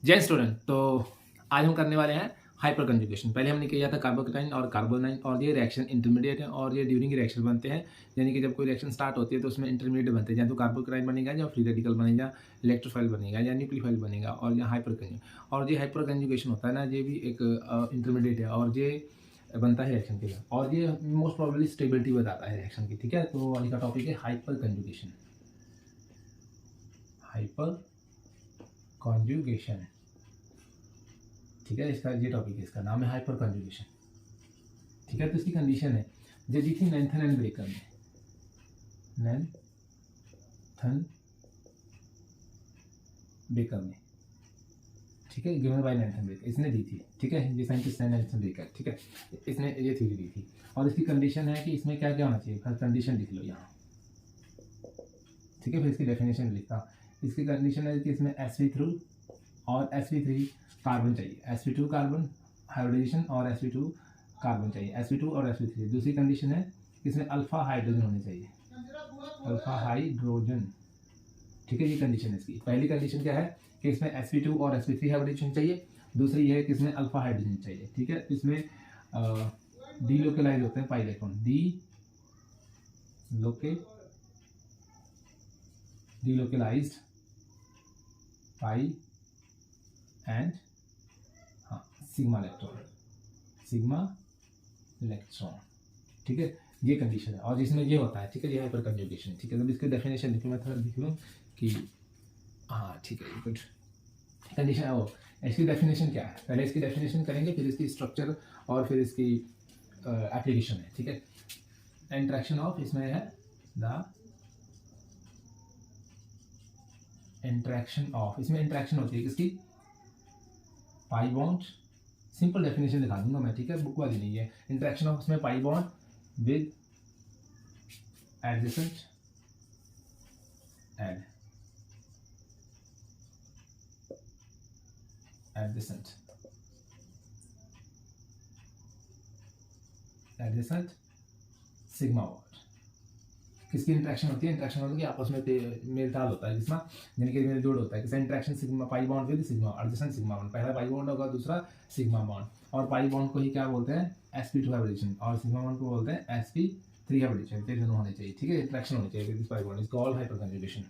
जय स्टूडेंट। तो आज हम करने वाले हैं हाइपर कंजुगेशन। पहले हमने किया था कार्बोकेटाइन और कार्बोनाइन, और ये रिएक्शन इंटरमीडिएट है और ये ड्यूरिंग रिएक्शन बनते हैं। यानी कि जब कोई रिएक्शन स्टार्ट होती है तो उसमें इंटरमीडिएट बनते हैं, या तो कार्बोकेटाइन बनेगा, या फ्री रेडिकल बनेगा, इलेक्ट्रोफाइल बनेगा, या न्यूक्लियोफाइल बनेगा, और या हाइपर कंजु और ये हाइपर कंजुगेशन होता है ना, ये भी एक इंटरमीडिएट है और ये बनता है रिएक्शन के लिए, और ये मोस्ट प्रोबेबली स्टेबिलिटी बताता है रिएक्शन की। ठीक है, तो आज का टॉपिक है हाइपर कंजुगेशन। हाइपर कॉन्जुगेशन, ठीक है, इसका ये टॉपिक है, इसका नाम है हाइपर कंजुगेशन। ठीक है, तो इसकी कंडीशन है जो दी थी नैंथन एंड बेकर में, नैंथन बेकर में। ठीक है, गिवन बाय नैंथन बेकर, इसने दी थी। ठीक है, ये साइंटिस्ट है नैंथन बेकर। ठीक है, इसने ये थ्योरी दी थी, और इसकी कंडीशन है कि इसमें क्या क्या होना चाहिए। फर्स्ट कंडीशन लिख लो यहाँ। ठीक है, फिर इसकी डेफिनेशन लिखा। इसकी कंडीशन है कि इसमें sp3 और sp3 कार्बन चाहिए, sp2 कार्बन हाइब्रिडाइजेशन और sp2 कार्बन चाहिए, sp2 और sp3। दूसरी कंडीशन है कि इसमें अल्फा हाइड्रोजन होने चाहिए, अल्फा हाइड्रोजन। ठीक है, ये कंडीशन है इसकी। पहली कंडीशन क्या है कि इसमें sp2 और sp3 हाइब्रिडाइजेशन चाहिए। दूसरी ये है कि इसमें अल्फा हाइड्रोजन चाहिए। ठीक है, इसमें डीलोकलाइज होते हैं pi electron, delocalised pi and हाँ सिग्मा इलेक्ट्रॉन। ठीक है, ये कंडीशन है, और जिसमें ये होता है। ठीक है, ये हाइपर कंजुगेशन। ठीक है, तो इसकी डेफिनेशन लिखूँ मैं, थोड़ा लिख लूँ कि हाँ ठीक है, गुड। कंडीशन है वो, इसकी डेफिनेशन क्या है, पहले इसकी डेफिनेशन करेंगे, फिर इसकी स्ट्रक्चर, और फिर इसकी एप्लीकेशन है। ठीक है, इंट्रैक्शन ऑफ, इसमें है द इंट्रैक्शन ऑफ, इसमें इंट्रैक्शन होती है किसकी, पाई बॉन्ड। सिंपल डेफिनेशन दिखा दूंगा मैं, ठीक है, बुक वाली नहीं है। इंट्रैक्शन ऑफ, इसमें pi bond with adjacent sigma bond. किसकी इंट्रैक्शन होती है, इंट्रैक्शन होती है आपस में मेल ताल होता है, जिसमें यानी कि मेल जोड़ होता है। किसी interaction sigma pi bond with sigma, adjacent sigma bond. पहला पाई बॉन्ड होगा, दूसरा सिग्मा बॉन्ड। और पाई बॉन्ड को ही क्या बोलते हैं, sp2 हाइब्रिडेशन, और सिग्मा बॉन्ड को बोलते हैं sp3 हाइब्रिडेशन। ये दोनों होने चाहिए। ठीक है, इंट्रैक्शन होनी चाहिए with pi bond, is called hyper conjugation.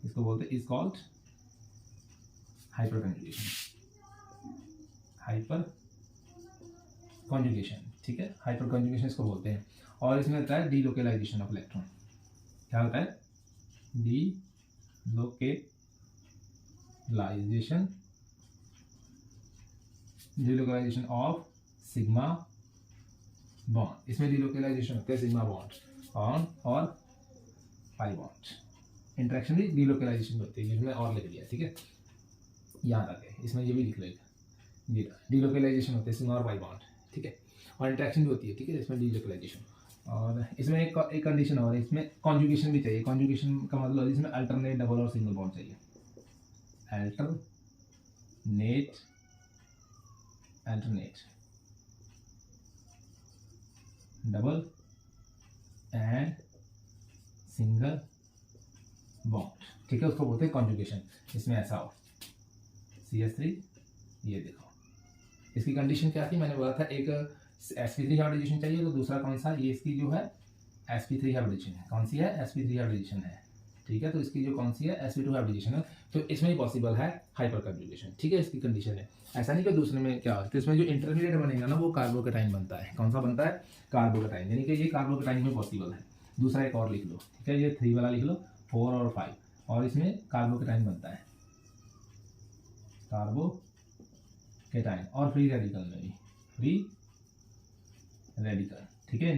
इसको बोलते हैं, is called hyper conjugation, hyper conjugation. ठीक है, हाइपर कॉन्जुगेशन इसको बोलते हैं। और इसमें होता है डीलोकलाइजेशन ऑफ इलेक्ट्रॉन। क्या होता है, डीलोकलाइजेशन ऑफ सिग्मा बॉन्ड। इसमें डीलोकलाइजेशन होता है सिग्मा बॉन्ड ऑन और पाई बॉन्ड। इंट्रैक्शन भी डीलोकलाइजेशन होती है, जिसमें और लिख दिया। ठीक है, यहाँ तक है, इसमें ये भी लिख लो, ये डीलोकलाइजेशन होते हैं सिग्मा और पाई बॉन्ड। ठीक है, और इंट्रैक्शन भी होती है। ठीक है, इसमें डीलोकलाइजेशन, और इसमें एक कंडीशन और है, इसमें कॉन्जुगेशन भी चाहिए। कॉन्जुगेशन का मतलब है इसमें अल्टरनेट, डबल और सिंगल बॉन्ड चाहिए। Alternate double and single bond. ठीक है, उसको बोलते हैं कॉन्जुगेशन। इसमें ऐसा हो CH3, ये देखो, इसकी कंडीशन क्या थी, मैंने बोला था एक sp3 हाइब्रिडेशन चाहिए, तो दूसरा कौन सा, ये इसकी जो है sp3 हाइब्रिडेशन है। कौन सी है, sp3 हाइब्रिडेशन है। ठीक है, तो इसकी जो कौन सी है, sp2 हाइब्रिडेशन है। तो इसमें ही पॉसिबल है हाइपर कंजुगेशन। ठीक है, इसकी कंडीशन है। ऐसा नहीं कि दूसरे में क्या होता है, तो इसमें जो इंटरमीडिएट बनेगा ना, वो कार्बोकेटाइन बनता है। कौन सा बनता है, कार्बोकेटाइन, यानी कि ये कार्बोकेटाइन में पॉसिबल है। दूसरा एक और लिख लो। ठीक है, ये 3 वाला लिख लो, 4 और 5, और इसमें कार्बोकेटाइन बनता है, कार्बोकेटाइन। और फ्री रेडिकल में भी फ्री रेडिकल। ठीक है,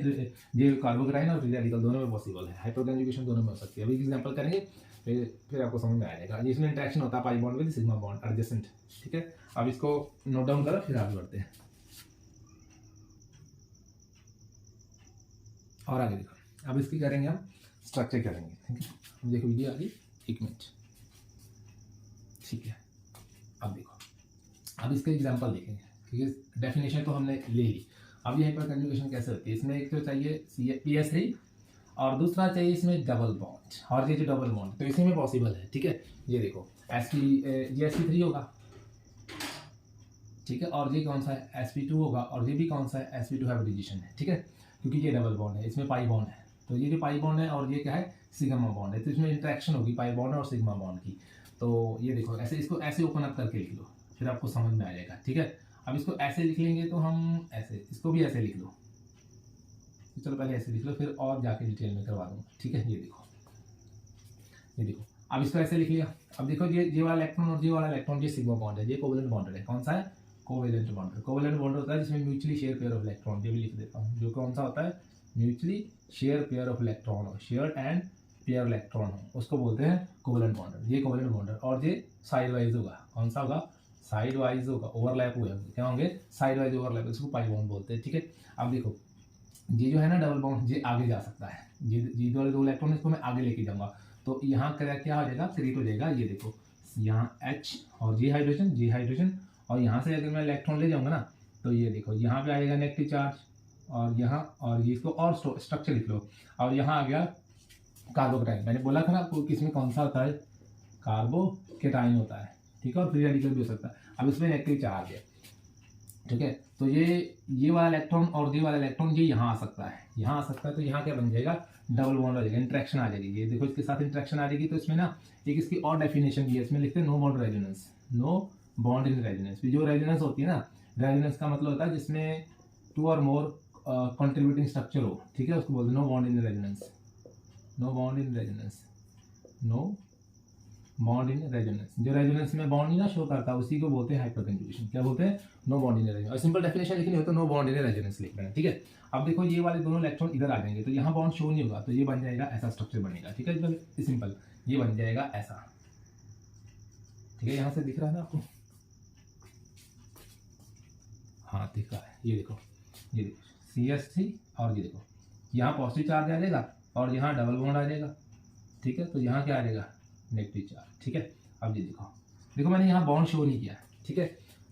ये कार्बोकेटाइन और फ्री रेडिकल दोनों में पॉसिबल है। हाइपर कंजुगेशन दोनों में हो सकती है। अभी एग्जांपल करेंगे, फिर आपको समझ में आएगा। इसमें इंटरेक्शन होता है pi bond with sigma bond, adjacent. ठीक है, अब इसको नोट डाउन करो, फिर आगे बढ़ते हैं और आगे देखो। अब इसकी करेंगे हम स्ट्रक्चर करेंगे। ठीक है, अब देखो वीडियो आ गई, 1 मिनट। ठीक है, अब देखो, अब इसका एग्जाम्पल देखेंगे। ठीक है, डेफिनेशन तो हमने ले ली। अब ये हाइपर कंजुगेशन कैसे होती है, इसमें एक तो चाहिए PS3, और दूसरा चाहिए इसमें डबल बॉन्ड, और ये जो डबल बॉन्ड तो इसी में पॉसिबल है। ठीक है, ये देखो, sp3 होगा, ठीक है, और ये कौन सा है sp2 होगा, और ये भी कौन सा है sp2 हाइब्रिडाइजेशन है, ठीक है, क्योंकि ये डबल बॉन्ड है, इसमें पाई बॉन्ड है, तो ये जो पाई बॉन्ड है और ये क्या है सिग्मा बॉन्ड है, तो इसमें इंटरेक्शन होगी पाई बॉन्ड और सिग्मा बॉन्ड की। तो ये देखो ऐसे, इसको ऐसे ओपन अप करके लिख लो, फिर आपको समझ में आ जाएगा, ठीक है। अब इसको ऐसे लिख लेंगे तो हम ऐसे, इसको भी ऐसे लिख लो, तो चलो पहले ऐसे लिख लो, फिर और जाके डिटेल में करवा दूंगा, ठीक है। ये देखो, ये देखो, अब इसको ऐसे लिख लिया। अब देखो ये वाला इलेक्ट्रॉन और ये वाला इलेक्ट्रॉन, ये सिग्मा बॉन्ड है, ये कोवेलेंट बॉन्ड है। कौन सा है? Covalent bond. कोवेलेंट बॉन्ड होता है जिसमें mutually share pair of electron, ये भी लिख देता हूँ, जो कौन सा होता है mutually share pair of electron हो, शेयर एंड पेयर इलेक्ट्रॉन हो, उसको बोलते हैं कोवेलेंट बॉन्ड। ये कोवेलेंट बॉन्ड, और ये साइड वाइज होगा, कौन सा होगा? साइड वाइज होगा, ओवरलैप हुए क्या होंगे? साइड वाइज ओवरलैप, इसको पाई बॉन्ड बोलते हैं, ठीक है। अब देखो ये जो है ना डबल बॉन्ड, ये आगे जा सकता है, ये वाले दो इलेक्ट्रॉन इसको मैं आगे लेके जाऊंगा, तो यहाँ क्या हो जाएगा? क्रिएट हो जाएगा। ये देखो यहाँ H और ये हाइड्रोजन, और यहाँ से अगर मैं इलेक्ट्रॉन ले जाऊंगा ना, तो ये देखो यहाँ पे आएगा नेगेटिव चार्ज, और यहाँ, और ये इसको और स्ट्रक्चर लिख लो, और यहाँ आ गया कार्बोकेटाइन। मैंने बोला था ना आपको कि इसमें कौन सा होता है? कार्बोकेटाइन होता है, ठीक है, और फ्री रेडिकल भी हो सकता है। अब इसमें नेगेटिव चार्ज है, ठीक है, तो ये वाला इलेक्ट्रॉन और ये वाला इलेक्ट्रॉन ये यहाँ आ सकता है, यहाँ आ सकता है, तो यहाँ क्या बन जाएगा? डबल बॉन्ड आ जाएगा, इंट्रैक्शन आ जाएगी। ये देखो इसके साथ इंट्रैक्शन आ जाएगी, तो इसमें ना एक इसकी और डेफिनेशन भी है, इसमें लिखते हैं no bond resonance, no bond in resonance. जो रेजोनेंस होती है ना, रेजोनेंस का मतलब होता है जिसमें 2 और मोर कंट्रीब्यूटिंग स्ट्रक्चर हो, ठीक है, उसको बोलते हैं no bond in resonance, no bond in resonance, no bond in resonance. जो रेजोनेंस में बॉन्ड नहीं ना शो करता, उसी को बोलते हैं हाइपरकंजुगेशन। क्या बोलते हैं? No bond in resonance. और सिंपल डेफिनेशन लिखनी हो तो नो बॉन्ड इन रेजोनेंस लिख लेना, ठीक है। अब देखो ये वाले दोनों इलेक्ट्रॉन इधर आ जाएंगे, तो यहाँ बॉन्ड शो नहीं होगा, तो ये बन जाएगा ऐसा स्ट्रक्चर बनेगा, ठीक है, सिंपल ये बन जाएगा ऐसा, ठीक है। यहाँ से दिख रहा है ना आपको? हाँ दिख रहा है, ये देखो CH3, और ये देखो यहाँ पॉजिटिव चार्ज आ जाएगा और यहाँ डबल बॉन्ड आ जाएगा, ठीक है, तो यहाँ क्या आ जाएगा? नेगेटिव चार्ज, ठीक है। अब ये देखो मैंने यहाँ बॉन्ड शो नहीं किया, ठीक है,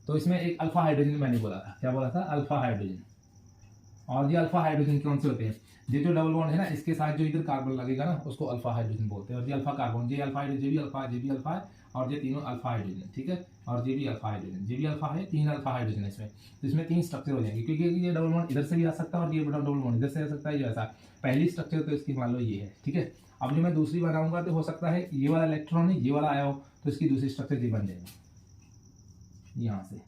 तो इसमें एक अल्फा हाइड्रोजन मैंने बोला था, क्या बोला था? Alpha hydrogen. और ये अल्फा हाइड्रोजन कौन से होते हैं? ये जो डबल बॉन्ड है ना, इसके साथ जो इधर कार्बन लगेगा ना, उसको अल्फा हाइड्रोजन बोलते हैं। और ये अल्फा कार्बन, ये अल्फा हाइड्रोजन, ये भी अल्फा है, और ये तीनों अल्फा हाइड्रोजन, ठीक है, और ये भी अल्फा हाइड्रोजन, ये भी अल्फा है, 3 अल्फा हाइड्रोजन है इसमें, तो इसमें 3 स्ट्रक्चर हो जाएंगे, क्योंकि ये डबल बॉन्ड इधर से भी आ सकता है और ये डबल बॉन्ड इधर से आ सकता है, ये ऐसा। पहली स्ट्रक्चर तो इसकी मान लो ये है, ठीक है। अब जो मैं दूसरी बनाऊंगा तो हो सकता है ये वाला इलेक्ट्रॉन है, ये वाला आया हो, तो इसकी दूसरी स्ट्रक्चर ये बन जाएगी, यहाँ से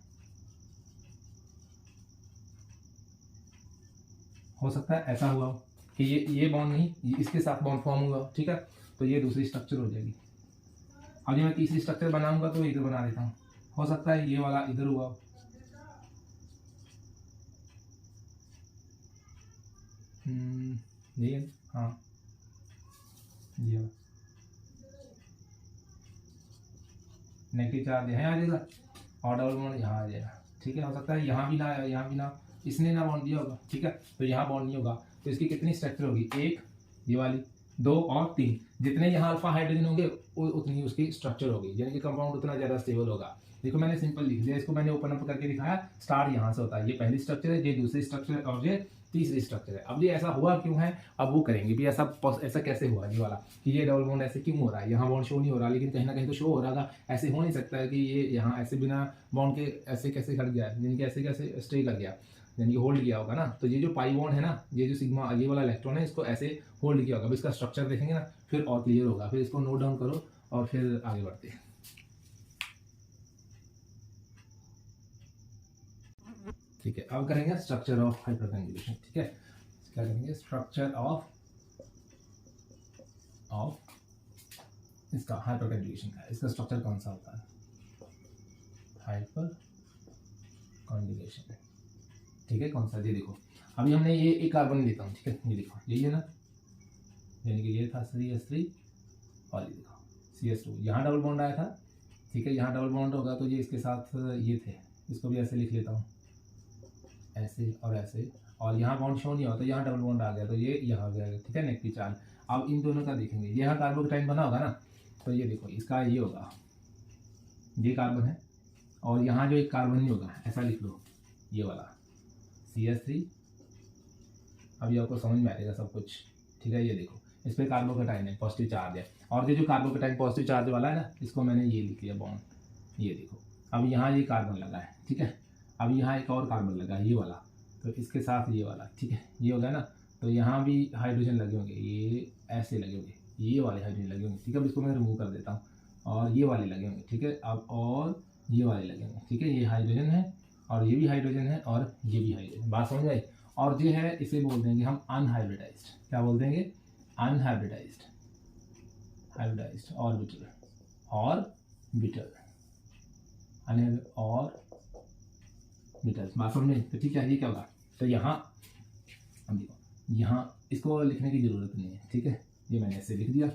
हो सकता है ऐसा हुआ हो कि ये बॉन्ड नहीं, ये इसके साथ बॉन्ड फॉर्म हुआ, ठीक है, तो ये दूसरी स्ट्रक्चर हो जाएगी। अब जो मैं तीसरी स्ट्रक्चर बनाऊंगा तो इधर बना देता हूँ, हो सकता है ये वाला इधर हुआ हो, ये हाँ ये नेगेटिव चार्ज यहाँ आ जाएगा और डबल बॉन्ड यहाँ आ जाएगा, ठीक है। हो सकता है यहाँ भी ना, यहाँ भी ना, इसने ना बॉन्ड दिया होगा, ठीक है, तो यहाँ बॉन्ड नहीं होगा, तो इसकी कितनी स्ट्रक्चर होगी? 1, ये वाली 2 और 3, जितने यहाँ अल्फा हाइड्रोजन होंगे उतनी उसकी स्ट्रक्चर होगी, यानी कि कंपाउंड उतना ज़्यादा स्टेबल होगा। देखो मैंने सिंपल लिख दिया, इसको मैंने ओपन अप करके दिखाया, स्टार्ट यहाँ से होता है, ये पहली स्ट्रक्चर है, ये दूसरी स्ट्रक्चर है, और ये तीसरी स्ट्रक्चर है। अब ये ऐसा हुआ क्यों है, अब वो करेंगे भी, ऐसा कैसे हुआ ये वाला, कि ये डबल बॉन्ड ऐसे क्यों हो रहा है? यहाँ बॉन्ड शो नहीं हो रहा, लेकिन कहीं ना कहीं तो शो हो रहा था। ऐसे हो नहीं सकता है कि ये यहाँ ऐसे बिना बॉन्ड के ऐसे कैसे खड़ गया, यानी कि ऐसे कैसे स्टे कर गया, यानी कि होल्ड किया होगा ना। तो ये जो पाई बॉन्ड है ना, ये जो सिग्मा, ये वाला इलेक्ट्रॉन है, इसको ऐसे होल्ड किया होगा। अब इसका स्ट्रक्चर देखेंगे ना, फिर और क्लियर होगा, फिर इसको नोट डाउन करो और फिर आगे बढ़ते हैं। ठीक है, अब करेंगे स्ट्रक्चर ऑफ हाइपरकंजुगेशन, ठीक है, क्या करेंगे? स्ट्रक्चर ऑफ इसका हाइपरकंजुगेशन का, इसका स्ट्रक्चर कौन सा होता है? हाइपरकंजुगेशन, ठीक है, कौन सा? ये देखो अभी हमने ये एक कार्बन लेता हूँ, ठीक है, ये देखो यही है ना, यानी कि ये था CH3 और ये देखो CH2, यहाँ डबल बॉन्ड आया था, ठीक है, यहाँ डबल बॉन्ड होगा तो ये इसके साथ ये थे, इसको भी ऐसे लिख लेता हूँ, ऐसे और ऐसे, और यहाँ बॉन्ड शो नहीं हुआ तो यहाँ डबल बॉन्ड आ गया, तो ये यहाँ आ गया, ठीक है, नेगेटिव चार्ज। अब इन दोनों का देखेंगे, ये यहाँ कार्बोकेटाइन बना होगा ना, तो ये देखो इसका ये होगा, ये कार्बन है, और यहाँ जो एक कार्बन नहीं होगा, ऐसा लिख लो, ये वाला CH3। अभी आपको समझ में आएगा सब कुछ, ठीक है। ये देखो इस पर कार्बोकेटाइन है, पॉजिटिव चार्ज है, और ये जो कार्बोकेटाइन पॉजिटिव चार्ज वाला है ना, इसको मैंने ये लिख लिया बॉन्ड, ये देखो अब यहाँ ये कार्बन लगा है, ठीक है। अब यहाँ एक और कार्बन लगा ये वाला, तो इसके साथ ये वाला, ठीक है, ये हो गया ना। तो यहाँ भी हाइड्रोजन लगे होंगे, ये ऐसे लगे होंगे, ये वाले हाइड्रोजन लगे होंगे, ठीक है। अब इसको मैं रिमूव कर देता हूँ, और ये वाले लगे होंगे, ठीक है। अब और ये वाले लगे होंगे, ठीक है। ये हाइड्रोजन है और ये भी हाइड्रोजन है और ये भी हाइड्रोजन, बात समझ आई। और ये है, इसे बोल देंगे हम अनहाइब्रिडाइज्ड। क्या बोल देंगे? अनहाइब्रिडाइज्ड, हाइब्रिडाइज्ड ऑर्बिटल, ऑर्बिटल और बिटल, बात समझ में। तो ठीक है, ये क्या होगा? तो यहाँ अब देखो, यहाँ इसको लिखने की जरूरत नहीं है, ठीक है, ये मैंने ऐसे लिख दिया।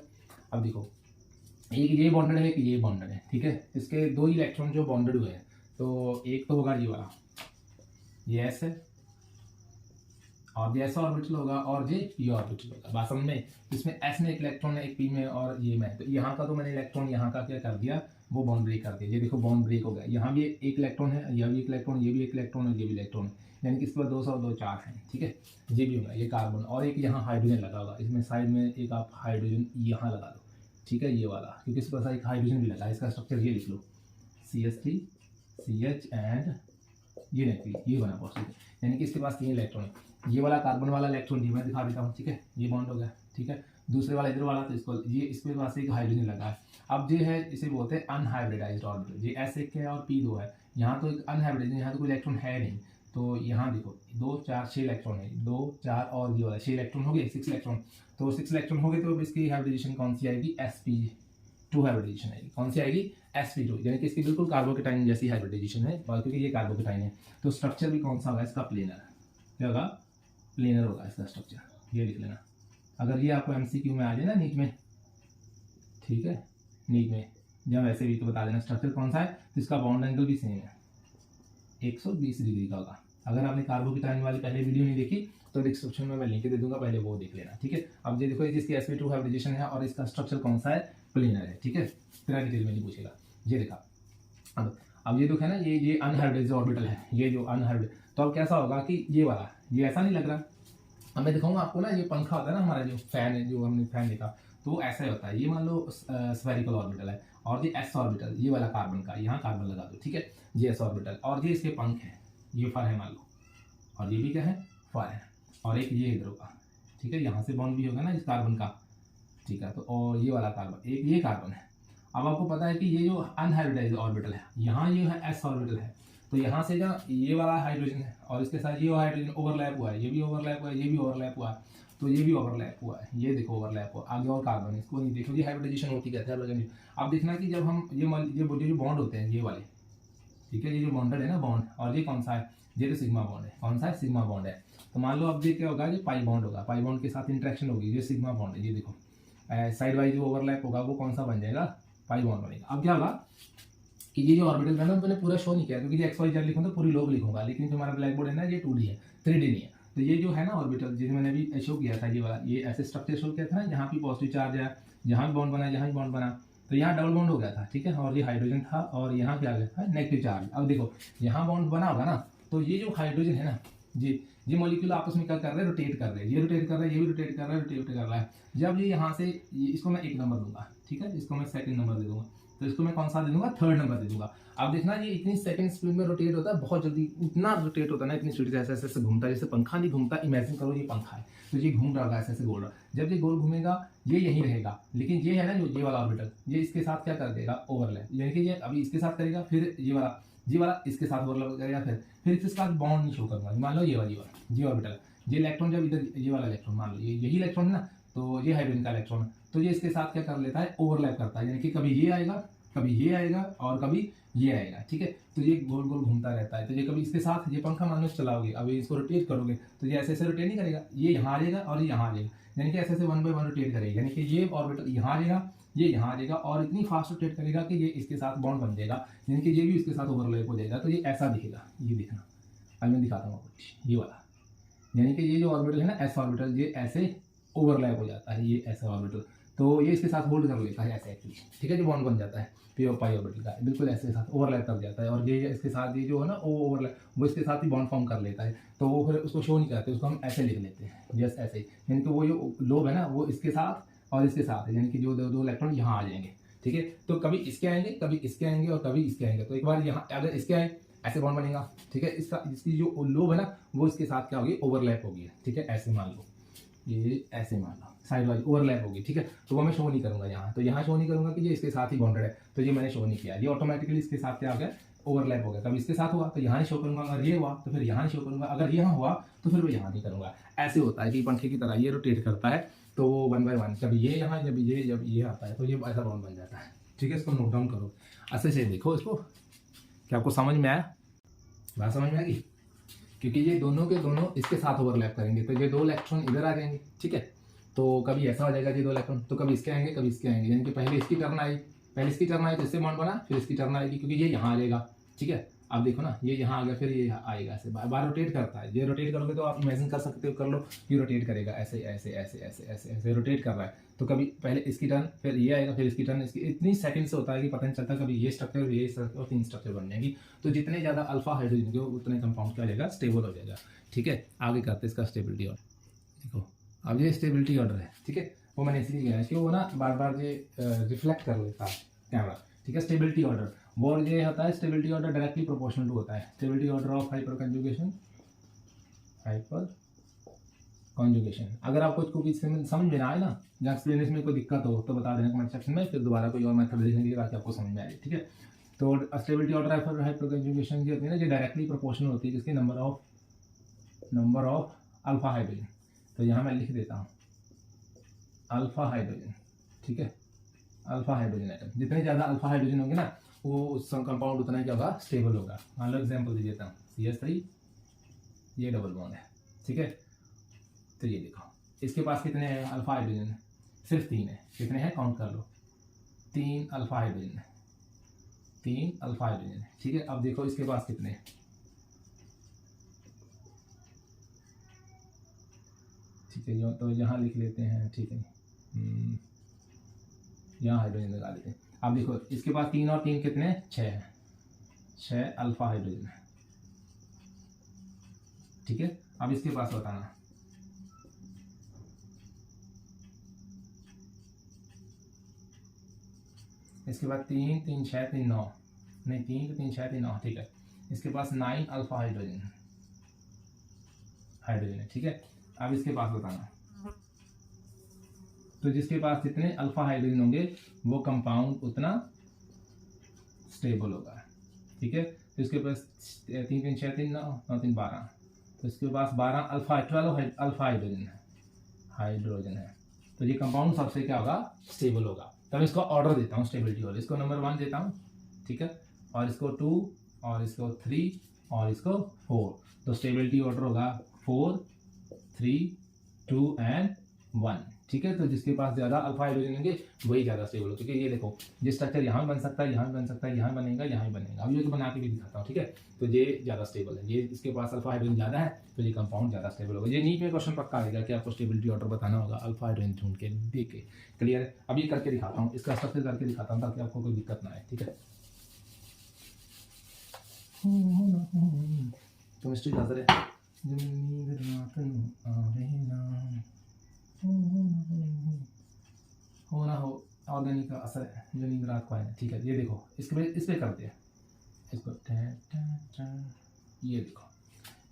अब देखो, एक ये बॉन्डेड है, एक ये बॉन्डेड है, ठीक है। इसके दो इलेक्ट्रॉन जो बॉन्डेड हुए हैं, तो एक तो होगा ये वाला, ये एस है, और ये एस ऑर्बिटल होगा, और ये ऑर्बिटल होगा, बात समझ में। इसमें एस में एक इलेक्ट्रॉन है, एक पी में, और ये में। तो यहाँ का तो मैंने इलेक्ट्रॉन यहाँ का क्या कर दिया, वो बॉन्ड ब्रेक कर दिया। ये देखो बॉन्ड ब्रेक हो गया, यहाँ भी एक इलेक्ट्रॉन है, यह भी एक इलेक्ट्रॉन, ये भी एक इलेक्ट्रॉन है, ये भी इलेक्ट्रॉन है, यानी कि इस पर 200 और 2 4 है, ठीक है। ये भी होगा, ये कार्बन, और एक यहाँ हाइड्रोजन लगा होगा, इसमें साइड में एक आप हाइड्रोजन यहाँ लगा दो, ठीक है, ये वाला, क्योंकि इसके पास एक हाइड्रोजन भी लगा है। इसका स्ट्रक्चर ये लिख लो, CH3 CH एंड ये नहीं, ये बना पॉसिबल, यानी कि इसके पास 3 इलेक्ट्रॉन है। ये वाला कार्बन वाला इलेक्ट्रॉन ये मैं दिखा देता हूँ, ठीक है, ये बॉन्ड हो गया, ठीक है। दूसरे वाला इधर वाला, तो इसको ये इसके पास एक हाइड्रोजन लगा है। अब ये है, इसे बोलते हैं अनहाइब्रिडाइज्ड ऑर्बिटल। ये S1 है और P2 है, यहाँ तो एक अनहाइब्रिडाइज्ड, यहाँ तो कोई इलेक्ट्रॉन है नहीं। तो यहाँ देखो 2 4 6 इलेक्ट्रॉन है, 2 4 और ये वाला 6 इलेक्ट्रॉन हो गए, 6 इलेक्ट्रॉन। तो 6 इलेक्ट्रॉन हो गए, तो इसकी हाइब्रिडाइजेशन कौन सी आएगी? sp2 हाइब्रिडाइजेशन आएगी। कौन सी आएगी? sp2, यानी कि इसकी बिल्कुल कार्बोकेटाइन जैसी हाइब्रिडाइजेशन है, क्योंकि ये कार्बोकेटाइन है। तो स्ट्रक्चर भी कौन सा होगा इसका? प्लेनर। क्या होगा? प्लेनर होगा इसका स्ट्रक्चर, ये लिख लेना। अगर ये आपको MCQ में आ जाए ना नीट में, ठीक है, नीट में जब वैसे भी तो बता देना स्ट्रक्चर कौन सा है। तो इसका बॉन्ड एंगल भी सेम है, 120 डिग्री का होगा। अगर आपने कार्बोकेटाइन वाली पहले वीडियो नहीं देखी तो डिस्क्रिप्शन में मैं लिंक दे दूंगा, पहले वो देख लेना, ठीक है। अब ये देखो, इसकी sp2 हाइब्रिडाइजेशन है और इसका स्ट्रक्चर कौन सा है? प्लेनर है, ठीक है, फिर डिटेल में नहीं पूछेगा। ये देखा, अब ये देखा ना, ये अनहाइब्रिडाइज्ड ऑर्बिटल है, ये जो अनहाइब्रिड। तो अब कैसा होगा कि ये वाला, ये ऐसा नहीं लग रहा। अब मैं दिखाऊंगा आपको ना, ये पंखा होता है ना हमारा, जो फैन है, जो हमने फैन देखा, तो वो ऐसा ही होता है। ये मान लो स्फेरिकल ऑर्बिटल है, और ये s ऑर्बिटल, ये वाला कार्बन का, यहाँ कार्बन लगा दो, ठीक है, ये s ऑर्बिटल, और ये इसके पंख है, ये फर है मान लो, और ये भी क्या है? फर है, और एक ये इधर होगा, ठीक है, यहाँ से बॉन्ड भी होगा ना इस कार्बन का, ठीक है। तो और ये वाला कार्बन, एक ये कार्बन है। अब आपको पता है कि ये जो अनहाइब्रिडाइज्ड ऑर्बिटल है, यहाँ ये है s ऑर्बिटल है, तो यहाँ से जो ये वाला हाइड्रोजन है और इसके साथ ये हाइड्रोजन ओवरलैप हुआ है, ये भी ओवरलैप हुआ है, ये भी ओवरलैप हुआ है, तो ये भी ओवरलैप हुआ है, ये देखो ओवरलैप हुआ, आगे और कार्बन, इसको नहीं देखो, ये हाइब्रिडाइजेशन होती कहते हैं हाइड्रोजन। अब देखना कि जब हम ये जो बॉन्ड होते हैं ये वाले, ठीक है, ये जो बॉन्डेड है ना बॉन्ड, और ये कौन सा है? ये तो सिग्मा बॉन्ड है। कौन सा है? सिग्मा बॉन्ड है। तो मान लो अब ये क्या होगा? ये पाई बॉन्ड होगा, पाई बॉन्ड के साथ इंटरेक्शन होगी, ये सिग्मा बॉन्ड है, ये देखो साइड वाइज जो ओवरलैप होगा वो कौन सा बन जाएगा? पाई बॉन्ड बनेगा। अब क्या होगा कि ये जो ऑर्बिटल है ना, मैंने पूरा शो नहीं किया, क्योंकि ये XYZ लिखूंगा तो पूरी लोग लिखूंगा, लेकिन जो हमारा ब्लैक बोर्ड है ना, ये 2D है, 3D नहीं है। तो ये जो है ना ऑर्बिटल, जिसे मैंने अभी शो किया था, ये वाला, ये ऐसे स्ट्रक्चर शो किया था ना, यहाँ भी पॉजिटिव चार्ज है, यहाँ भी बॉन्ड बना, यहाँ भी बॉन्ड बना, तो यहाँ डबल बॉन्ड हो गया था, ठीक है, और ये हाइड्रोजन था, और यहाँ क्या आ गया था? Negative charge. अब देखो यहाँ बॉन्ड बना होगा ना, तो ये जो हाइड्रोजन है ना, ये मॉलिक्यूल आपस में क्या कर रहे हैं? रोटेट कर रहे हैं, ये रोटेट कर रहा है, ये भी रोटेट कर रहा है, रोटेट कर रहा है। जब ये यहाँ से इसको मैं 1 नंबर दूंगा, ठीक है, इसको मैं 2nd नंबर दे दूंगा, तो इसको मैं कौन सा दे दूंगा? 3rd नंबर दे दूंगा। अब देखना, ये इतनी सेकंड स्पीड में रोटेट होता है, बहुत जल्दी, उतना रोटेट होता है ना, इतनी स्पीड से ऐसे ऐसे घूमता है, जैसे पंखा नहीं घूमता। इमेजिन करो ये पंखा है, तो ये घूम रहा होगा ऐसे ऐसे गोल। जब ये गोल घूमेगा ये यहीं रहेगा, लेकिन ये है ना जो ये वाला ऑर्बिटल, ये इसके साथ क्या कर देगा? ओवरलैप, यानी कि ये अभी इसके साथ करेगा, फिर ये वाला इसके साथ ओवरलैप करेगा, फिर इसके साथ बॉन्ड नहीं शो करूंगा। मान लो ये ऑर्बिटल, ये इलेक्ट्रॉन जब इधर, ये वाला इलेक्ट्रॉन मान लो यही इलेक्ट्रॉन है ना, तो ये हाइड्रोजन का इलेक्ट्रॉन है, तो ये इसके साथ क्या कर लेता है? ओवरलैप करता है, यानी कि कभी ये आएगा, कभी ये आएगा, और कभी ये आएगा, ठीक है। तो ये गोल गोल घूमता रहता है। तो ये कभी इसके साथ, ये पंखा मान लो चलाओगे, अभी इसको रोटेट करोगे, तो ये ऐसे ऐसे रोटेट नहीं करेगा, ये यहाँ आ जाएगा और ये यहाँ आ जाएगा, यानी कि ऐसे ऐसे 1 बाय 1 रोटेट करेगा, यानी कि ये ऑर्बिटल यहाँ आ जाएगा, ये यहाँ आ जाएगा, और इतनी फास्ट रोटेट करेगा कि ये इसके साथ बॉन्ड बन जाएगा, यानी कि ये भी इसके साथ ओवरलैप हो जाएगा। तो ये ऐसा दिखेगा, ये देखना, अब मैं दिखाता हूँ आपको, ये वाला, यानी कि ये जो ऑर्बिटल है ना, s ऑर्बिटल, ये ऐसे ओवरलैप हो जाता है, ये ऐसा ऑर्बिटल, तो ये इसके साथ होल्ड कर लेता है ऐसे एक्चुअली, ठीक है, जो बॉन्ड बन जाता है पाई ऑर्बिटल का, बिल्कुल ऐसे साथ ओवरलैप कर जाता है, और ये इसके साथ ये जो है ना वो ओवरलैप, वो इसके साथ ही बॉन्ड फॉर्म कर लेता है, तो वो फिर उसको शो नहीं करते, उसको हम ऐसे लिख लेते हैं, जस्ट ऐसे ही, यानी कि वो जो लोब है ना, वो इसके साथ और इसके साथ है, यानी कि जो दो इलेक्ट्रॉन यहाँ आ जाएंगे, ठीक है। तो कभी इसके आएंगे, कभी इसके आएंगे, और कभी इसके आएंगे। तो एक बार यहाँ अगर इसके आए ऐसे बॉन्ड बनेगा, ठीक है। इसका इसकी जो लोब है ना वो इसके साथ क्या होगी, ओवरलैप होगी, ठीक है। ऐसे मान लो, ये ऐसे मान लो साइड वाइज ओवरलैप होगी, ठीक है। तो वो मैं शो नहीं करूंगा यहाँ, तो यहाँ शो नहीं करूंगा कि ये इसके साथ ही बॉन्डेड है, तो ये मैंने शो नहीं किया, ये ऑटोमेटिकली इसके साथ क्या हो गया, ओवरलैप हो गया। कभी इसके साथ हुआ तो यहाँ नहीं शो करूंगा, अगर ये हुआ तो फिर यहाँ नहीं शो करूंगा, अगर यहाँ हुआ तो फिर वो यहाँ नहीं करूंगा। ऐसे होता है कि पंखे की तरह ये रोटेट करता है, तो वो 1 बाय 1 जब ये यहाँ जब ये आता है तो ये ऐसा बॉन्ड बन जाता है, ठीक है। इसको नोट डाउन करो, अच्छे से देखो इसको, क्या आपको समझ में आया, बात समझ में आएगी। क्योंकि ये दोनों के दोनों इसके साथ ओवरलैप करेंगे, तो ये 2 इलेक्ट्रॉन इधर आ जाएंगे, ठीक है। तो कभी ऐसा हो जाएगा कि 2 इलेक्ट्रॉन, तो कभी इसके आएंगे कभी इसके आएंगे, यानी कि पहले इसकी टर्न आई, तो इससे बॉन्ड बना, फिर इसकी टर्न आएगी, क्योंकि ये यहाँ आ जाएगा, ठीक है। अब देखो ना, ये यहाँ आ गया, फिर ये आएगा, ऐसे बार बार रोटेट करता है। ये रोटेट करोगे तो आप इमेजिन कर सकते हो, कर लो, ये रोटेट करेगा ऐसे ऐसे ऐसे ऐसे ऐसे ऐसे रोटेट कर रहा है। तो कभी पहले इसकी टर्न, फिर ये आएगा, फिर इसकी टर्न, इसकी इतनी सेकंड से होता है कि पता नहीं चलता, कभी ये स्ट्रक्चर, ये स्ट्रक्चर और 3 स्ट्रक्चर बन जाएंगी। तो जितने ज़्यादा अल्फा हाइड्रोजन के उतने कंपाउंड क्या हो जाएगा, स्टेबल हो जाएगा, ठीक है। आगे करते हैं इसका स्टेबिलिटी ऑर्डर। देखो अब ये स्टेबिलिटी ऑर्डर है, ठीक है। वो मैंने इसलिए किया है कि वो ना बार बार ये रिफ्लेक्ट कर लेता है कैमरा, ठीक है। स्टेबिलिटी ऑर्डर वो ये होता है, stability order directly proportional to होता है, stability order of hyperconjugation, अगर आपको इसको समझ में ना आए ना, या एक्सप्लेनेशन में कोई दिक्कत हो तो बता देना कमेंट सेक्शन में, फिर दोबारा कोई और मेथड देखेंगे ताकि आपको समझ में आए, ठीक है। तो stability order for hyper conjugation की होती है ना, जो डायरेक्टली प्रोपोर्शनल होती है किसके, नंबर ऑफ अल्फा हाइड्रोजन। तो यहाँ मैं लिख देता हूँ अल्फा हाइड्रोजन, ठीक है। अल्फा हाइड्रोजन एटम, जितने ज़्यादा अल्फा हाइड्रोजन होंगे ना वो उस कंपाउंड उतना क्या होगा, स्टेबल होगा। मान लो एग्जाम्पल दे देता हूँ, CH3, ये डबल बॉन्ड है, ठीक है। तो ये देखो इसके पास कितने हैं अल्फा हाइड्रोजन, सिर्फ 3 है। कितने हैं काउंट कर लो, 3 अल्फा हाइड्रोजन है, 3 अल्फा हाइड्रोजन है, ठीक है। अब देखो इसके पास कितने हैं, ठीक है। तो यहाँ लिख लेते हैं, ठीक है। यहाँ हाइड्रोजन लगा लेते हैं। अब देखो इसके पास 3 और 3 कितने हैं, 6 है, 6 अल्फा हाइड्रोजन है, ठीक है। अब इसके पास बताना, इसके बाद 3 3 6 3 9, नहीं 3 3 6 3 9, ठीक है। इसके पास 9 अल्फा हाइड्रोजन है, ठीक है। अब इसके पास बताना, तो जिसके पास जितने अल्फा हाइड्रोजन होंगे वो कंपाउंड उतना स्टेबल होगा, ठीक है। तो इसके पास 3 3 6 3 9 9 3 12, तो इसके पास 12 अल्फा हाइड्रोजन है, तो ये कंपाउंड सबसे क्या होगा, स्टेबल होगा। तब इसको ऑर्डर देता हूँ स्टेबिलिटी ऑर्डर, इसको नंबर 1 देता हूँ, ठीक है। और इसको 2 और इसको 3 और इसको 4, तो स्टेबिलिटी ऑर्डर होगा 4 3 2 एंड 1, ठीक है। तो जिसके पास ज़्यादा अल्फा हाइड्रोजन होंगे वही ज़्यादा स्टेबल हो, क्योंकि ये देखो ये स्ट्रक्चर यहाँ भी बन सकता है, यहाँ भी बन सकता है, यहाँ बनेगा, यहाँ भी बनेगा। अब ये तो बना के भी दिखाता हूँ, ठीक है। तो ये ज़्यादा स्टेबल है, ये इसके पास अल्फा हाइड्रोजन ज़्यादा है तो ये कंपाउंड ज़्यादा स्टेबल होगा। ये नीट में क्वेश्चन पक्का आएगा कि आपको स्टेबिलिटी ऑर्डर बताना होगा अल्फा हाइड्रोजन ढूंढ के देख के, क्लियर है। अब ये करके दिखाता हूँ, इसका स्ट्रक्चर करके दिखाता हूँ ताकि आपको कोई दिक्कत ना आए, ठीक है। केमिस्ट्री क्लास है, हो ना हो ऑर्गेनिक का असर है जो नींद रात को आए, ठीक है। ये देखो इस पे करते हैं इसको, ये देखो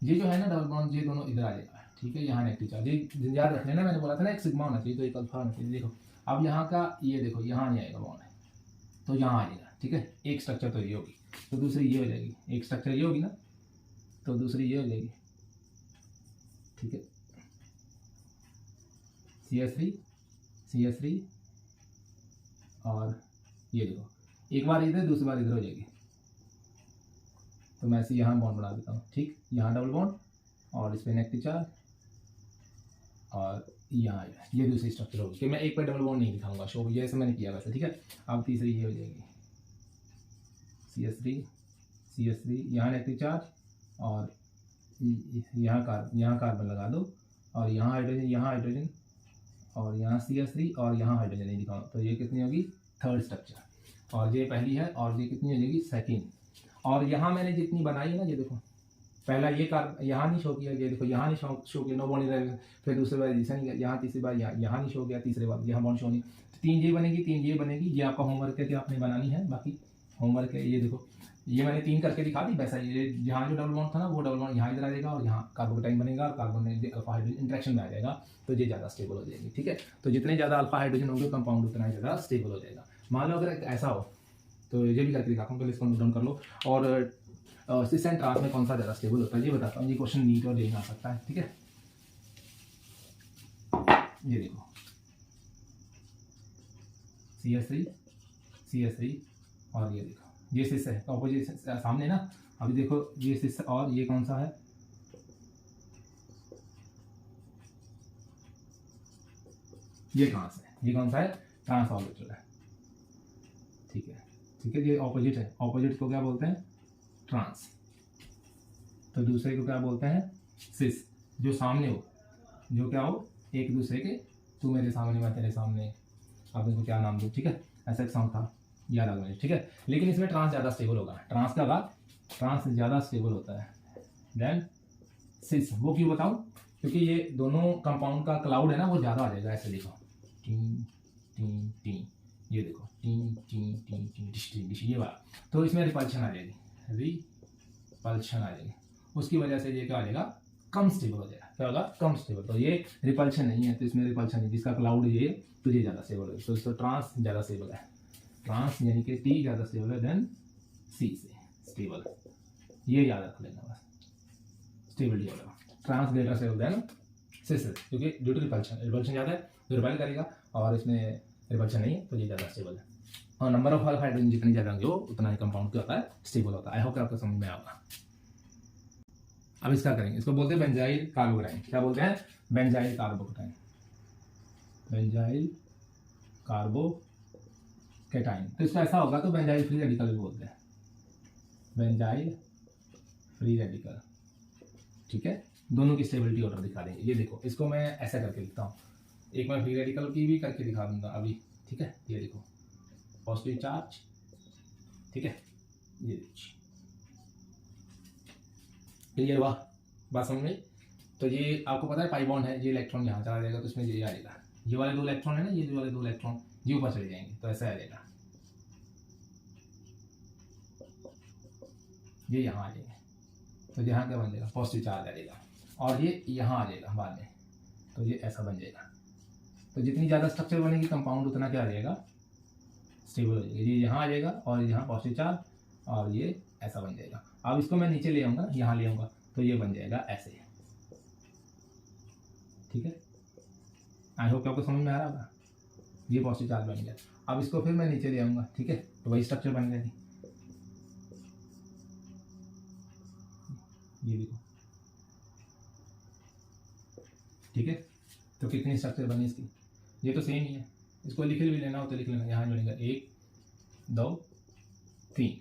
ये जो है ना डबल बॉन्ड, ये दोनों इधर आ जाएगा, ठीक है। यहाँ नेगेटिव चार्ज, ये याद रख लेना, मैंने बोला था ना एक सिग्मा होना चाहिए तो एक अल्फा होना चाहिए। देखो अब यहाँ का ये देखो यहाँ नहीं आएगा बॉन्ड, तो यहाँ आ जाएगा, ठीक है। एक स्ट्रक्चर तो ये होगी, तो दूसरी ये हो जाएगी, एक स्ट्रक्चर ये होगी ना, तो दूसरी ये हो जाएगी, ठीक है। CH3 और ये देखो एक बार इधर दूसरी बार इधर हो जाएगी, तो मैं ऐसे यहाँ बॉन्ड बना देता हूँ, ठीक। यहाँ डबल बॉन्ड और इस पर नेगेटिव चार्ज और यहाँ ये दूसरी स्ट्रक्चर होगी, कि मैं एक पर डबल बॉन्ड नहीं दिखाऊंगा शो, जैसे मैंने किया वैसे, ठीक है। अब तीसरी ये हो जाएगी CH3 यहाँ नेगेटिव चार्ज और यहाँ कार्बन लगा दो और यहाँ हाइड्रोजन और यहाँ CH3 और यहाँ हाइड्रोजन नहीं दिखाऊँ, तो ये कितनी होगी, थर्ड स्ट्रक्चर। और ये पहली है और ये कितनी हो जाएगी, सेकेंड। और यहाँ मैंने जितनी बनाई है ना, ये देखो पहला ये कार्बन यहाँ नहीं शो किया, ये देखो यहाँ नहीं शो किया, नो बॉन्ड इधर, फिर दूसरी बार ऐसा नहीं, यहाँ तीसरी बार यहाँ नहीं शो किया, तीसरी बार यहाँ बॉन्ड शो नहीं, तो 3 ये बनेगी, 3 ये बनेगी। ये आपका होमवर्क है कि आपने बनानी है, बाकी होमवर्क है। ये देखो ये मैंने 3 करके दिखा दी, वैसा ये यहाँ जो डबल बॉन्ड था ना वो डबल बॉन्ड यहाँ इधर आ जाएगा और यहाँ कार्बोकेटाइन बनेगा और कार्बन अल्फा हाइड्रोजन इंटरेक्शन में आ जाएगा, तो ये ज़्यादा स्टेबल हो जाएगी। ठीक है, तो जितने ज़्यादा अल्फा हाइड्रोजन होंगे कंपाउंड उतना ही ज़्यादा स्टेबल हो जाएगा। मान लो अगर ऐसा हो तो ये भी करके दिखाता हूँ, पहले इसको नोट डाउन कर लो। और सिस एंड ट्रांस में कौन सा ज़्यादा स्टेबल होता है ये बताता हूँ। ये क्वेश्चन नीट और जेईई आ सकता है। ठीक है, ये देखो CH3 और ये देखो ये सिस है, ऑपोजिट सामने ना। अभी देखो ये सिस और ये कौन सा है, ये ट्रांस है। ये कौन सा है, ट्रांस ऑर्बिटल है। ठीक है, ठीक है, ये ऑपोजिट है। ऑपोजिट को क्या बोलते हैं, ट्रांस। तो दूसरे को क्या बोलते हैं, सिस। जो सामने हो, जो क्या हो, एक दूसरे के, तू मेरे सामने मैं तेरे सामने, आप इनको क्या नाम दो। ठीक है, ऐसा एक सॉन्ग था, याद आ गया। ठीक है, लेकिन इसमें ट्रांस ज़्यादा स्टेबल होगा। ट्रांस का बाद ट्रांस ज़्यादा स्टेबल होता है देन सिस। वो क्यों बताऊँ, क्योंकि ये दोनों कंपाउंड का क्लाउड है ना वो ज़्यादा आ जाएगा। ऐसे देखो टी टी टी, ये देखो T T T T dish T dish, ये वाला। तो इसमें रिपल्शन आ जाएगी, रिपल्शन आ जाएगी। उसकी वजह से ये क्या आ जाएगा, कम स्टेबल हो जाएगा। क्या होगा, कम स्टेबल। तो ये रिपल्शन नहीं है, तो इसमें रिपल्शन नहीं, जिसका क्लाउड ये तो ये ज़्यादा स्टेबल है। तो ट्रांस ज़्यादा स्टेबल है। ट्रांस यानी कि टी ज़्यादा स्टेबल है देन सी से स्टेबल। ये याद रख लेना बस, स्टेबिलिटी वाला। ट्रांस ग्रेटर स्टेबल देन सिस, क्योंकि ड्यू टू रिपल्शन ज़्यादा है तो रिपल करेगा, और इसमें रिपल्शन नहीं है तो ये ज़्यादा स्टेबल है। और नंबर ऑफ अल्फा हाइड्रोजन जितनी ज़्यादा होंगे वो उतना ही कंपाउंड क्या होता है, स्टेबल होता है। आई होप आपको समझ में आएगा। अब इसका करेंगे, इसको बोलते हैं बेंजाइल कार्बोकेटाइन। क्या बोलते हैं, बेंजाइल कार्बोकेटाइन। Benzyl carbocation. तो इसका ऐसा होगा तो बेंजाइल फ्री रेडिकल भी बोलते हैं, बेंजाइल फ्री रेडिकल। ठीक है, दोनों की स्टेबिलिटी ऑर्डर दिखा देंगे। ये देखो, इसको मैं ऐसा करके लिखता हूँ, एक मैं फ्री रेडिकल की भी करके दिखा दूंगा अभी। ठीक है, ये देखो पॉजिटिव चार्ज। ठीक है, ये देखिए क्लियर हुआ, बात समझ में। तो ये आपको पता है पाई बॉन्ड है, ये इलेक्ट्रॉन यहाँ चला जाएगा तो इसमें ये आ जाएगा। ये वाले 2 इलेक्ट्रॉन है ना, ये वाले 2 इलेक्ट्रॉन ये ऊपर चले जाएंगे तो ऐसा आ जाएगा। ये यहाँ आ जाएंगे तो यहाँ क्या बन जाएगा, पॉजिटिव चार्ज आ जाएगा। और ये यहाँ आ जाएगा बाद में, तो ये ऐसा बन जाएगा। तो जितनी ज़्यादा स्ट्रक्चर बनेगी कंपाउंड उतना क्या आ जाएगा, स्टेबल हो जाएगा। ये यहाँ आ जाएगा और यहाँ पॉजिटिव चार्ज, और ये ऐसा बन जाएगा। अब इसको मैं नीचे ले आऊँगा, यहाँ ले आऊँगा तो ये बन जाएगा ऐसे। ठीक है, आई होप आपको समझ में आ रहा होगा। ये पॉजिटिव चार्ज बन गया। अब इसको फिर मैं नीचे ले आऊँगा। ठीक है, तो वही स्ट्रक्चर बन जाएगी। ये देखो, ठीक है, तो कितनी स्ट्रक्चर बनी इसकी, ये तो सेम ही है। इसको लिख भी लेना हो तो लिख लेना, यहाँ बनेगा 1 2 3।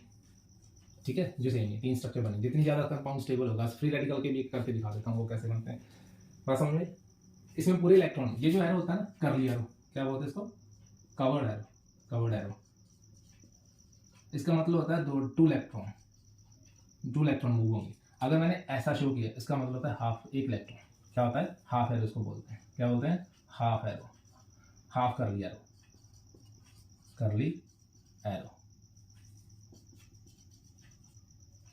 ठीक है, जो सेम है 3 स्ट्रक्चर बने। जितनी ज़्यादा कंपाउंड स्टेबल होगा, फ्री रेडिकल के भी करके दिखा देता हूँ वो कैसे बनते हैं। बात समझ में। इसमें पूरे इलेक्ट्रॉन, ये जो एरो होता है ना, कर्ली एरो, क्या बोलते हैं इसको, कवर्ड एरो। कवर्ड एरो, इसका मतलब होता है 2 इलेक्ट्रॉन मूव होंगे। अगर मैंने ऐसा शो किया, इसका मतलब होता है हाफ, 1 इलेक्ट्रॉन। क्या होता है, हाफ एरो इसको बोलते हैं। क्या बोलते हैं, half arrow, half curly arrow, curly arrow.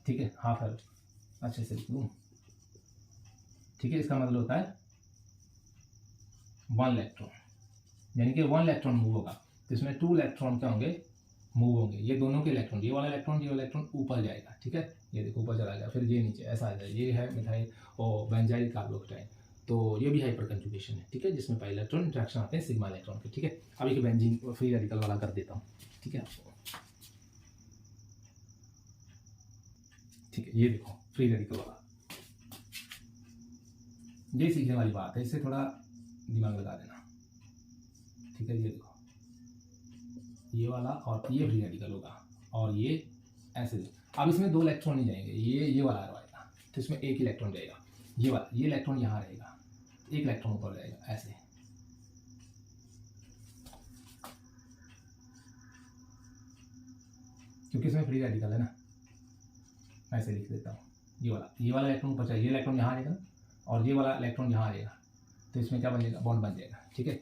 ठीक है, हाफ एरो अच्छे से लिख लूँ। ठीक है, इसका मतलब होता है 1 इलेक्ट्रॉन, यानी कि 1 इलेक्ट्रॉन मूव होगा तो इसमें 2 इलेक्ट्रॉन क्या होंगे, मूव होंगे। ये दोनों के इलेक्ट्रॉन, ये वाला इलेक्ट्रॉन ऊपर जाएगा। ठीक है, ये देखो ऊपर चला गया, फिर ये नीचे ऐसा आ जाएगा। ये है मिथाइल और बेंजाइल कार्बोकेटाइन। तो ये भी हाइपर कंजुगेशन है। ठीक है, जिसमें पाई इलेक्ट्रॉन इंट्रैक्शन आते हैं सिग्मा इलेक्ट्रॉन के। ठीक है, अब एक बेंजीन फ्री रेडिकल वाला कर देता हूँ। ठीक है, ठीक है, ये देखो फ्री रेडिकल वाला, ये सीखने वाली बात है, इससे थोड़ा दिमाग लगा देना। ठीक है, ये देखो ये वाला और ये फ्री रेडिकल होगा, और ये ऐसे। अब इसमें 2 इलेक्ट्रॉन नहीं जाएंगे, ये वाला आएगा तो इसमें 1 इलेक्ट्रॉन जाएगा। ये वाला, ये इलेक्ट्रॉन यहाँ रहेगा, 1 इलेक्ट्रॉन ऊपर जाएगा ऐसे। क्योंकि इसमें फ्री रेडिकल है ना, ऐसे लिख देता हूँ। ये वाला इलेक्ट्रॉन ऊपर चाहिए, ये इलेक्ट्रॉन यहाँ आएगा और ये वाला इलेक्ट्रॉन यहाँ आ जाएगा, तो इसमें क्या बन जाएगा, बॉन्ड बन जाएगा। ठीक है,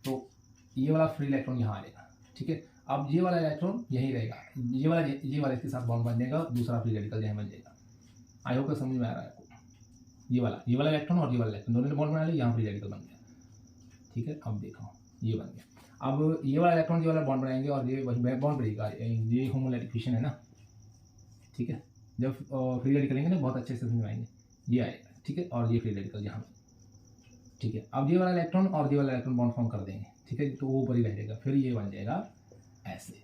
तो ये वाला फ्री इलेक्ट्रॉन यहाँ आ जाएगा। ठीक है, अब ये वाला इलेक्ट्रॉन यहीं रहेगा, ये वाला इसके साथ बॉन्ड बन जाएगा, दूसरा फ्री रेडिकल यहाँ बन जाएगा। आई होप समझ में आ रहा है आपको। ये वाला इलेक्ट्रॉन और ये वाला इलेक्ट्रॉन दोनों ने बॉन्ड बना लिया, यहाँ फ्री रेडिकल बन गया। ठीक है, अब देखो ये बन गया। अब ये वाला इलेक्ट्रॉन ये वाला बॉन्ड बनाएंगे और ये वही बॉन्ड बनेगा, ये होमोलैटिक फिशन है ना। ठीक है, जब फ्री रेडिकल लेंगे ना बहुत अच्छे से समझाएंगे, ये आएगा। ठीक है, और ये फ्री रेडिकल यहाँ। ठीक है, अब ये वाला इलेक्ट्रॉन और ये वाला इलेक्ट्रॉन बॉन्ड फॉर्म कर देंगे। ठीक है, तो वो ऊपर ही रह जाएगा, फिर ये बन जाएगा ऐसे,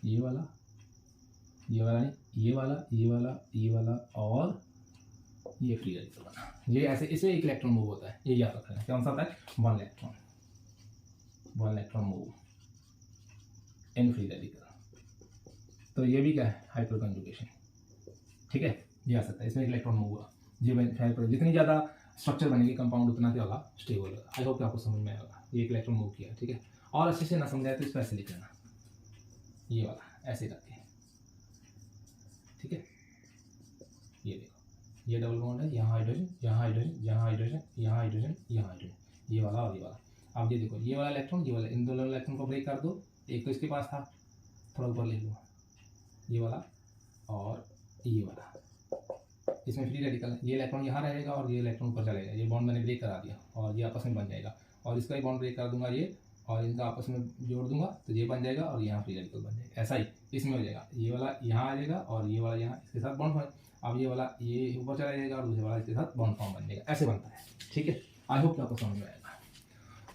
ये वाला नहीं, ये वाला और ये फ्री रेडिकल बना, ये ऐसे इसमें एक इलेक्ट्रॉन मूव होता है, ये याद रखना। कौन सा होता है? One electron move in free radical. तो ये भी क्या है? Hyper conjugation. ठीक है, ये आ सकता है, इसमें एक इलेक्ट्रॉन मूव हुआ, जितनी ज़्यादा स्ट्रक्चर बनेगी कंपाउंड उतना क्या होगा? स्टेबल होगा। आई होप आपको समझ में आएगा। ये एक इलेक्ट्रॉन मूव किया। ठीक है, और अच्छे से ना समझाए तो इस पर ऐसे लिख लेना, ये वाला ऐसे करके। ठीक है, ये देखो, ये डबल बॉन्ड है, यहाँ हाइड्रोजन, यहाँ हाइड्रोजन, यहाँ हाइड्रोजन, यहाँ हाइड्रोजन, यहाँ हाइड्रोजन, ये वाला और ये वाला। अब ये देखो, ये वाला इलेक्ट्रॉन, ये वाला, इन दोनों इलेक्ट्रॉन को ब्रेक कर दो। एक तो इसके पास था, थोड़ा ऊपर लिख लो, ये वाला और ये वाला, इसमें फ्री रेडिकल है। ये इलेक्ट्रॉन यहाँ रहेगा और ये इलेक्ट्रॉन ऊपर चलेगा। ये बॉन्ड मैंने ब्रेक करा दिया और ये आपस में बन जाएगा, और इसका ही बॉन्ड ब्रेक कर दूंगा ये, और इनका आपस में जोड़ दूंगा तो ये बन जाएगा, और यहाँ फ्री रेडिकल बन जाएगा। ऐसा ही इसमें हो जाएगा, ये वाला यहाँ आ जाएगा और ये वाला यहाँ इसके साथ बॉन्ड फॉर्म। अब ये वाला ये ऊपर चला जाएगा और दूसरे वाला इसके साथ बॉन्ड फॉर्म बन जाएगा। ऐसे बनता है। ठीक है, आई होप आपको समझ में आएगा।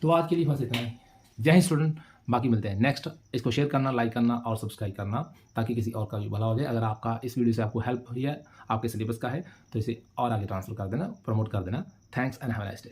तो आज के लिए बस इतना ही। जय हिंद स्टूडेंट, बाकी मिलते हैं नेक्स्ट। इसको शेयर करना, लाइक करना और सब्सक्राइब करना, ताकि किसी और का भी भला हो जाए। अगर आपका इस वीडियो से आपको हेल्प हुई है, आपके सिलेबस का है, तो इसे और आगे ट्रांसफर कर देना, प्रमोट कर देना। Thanks and have a nice day.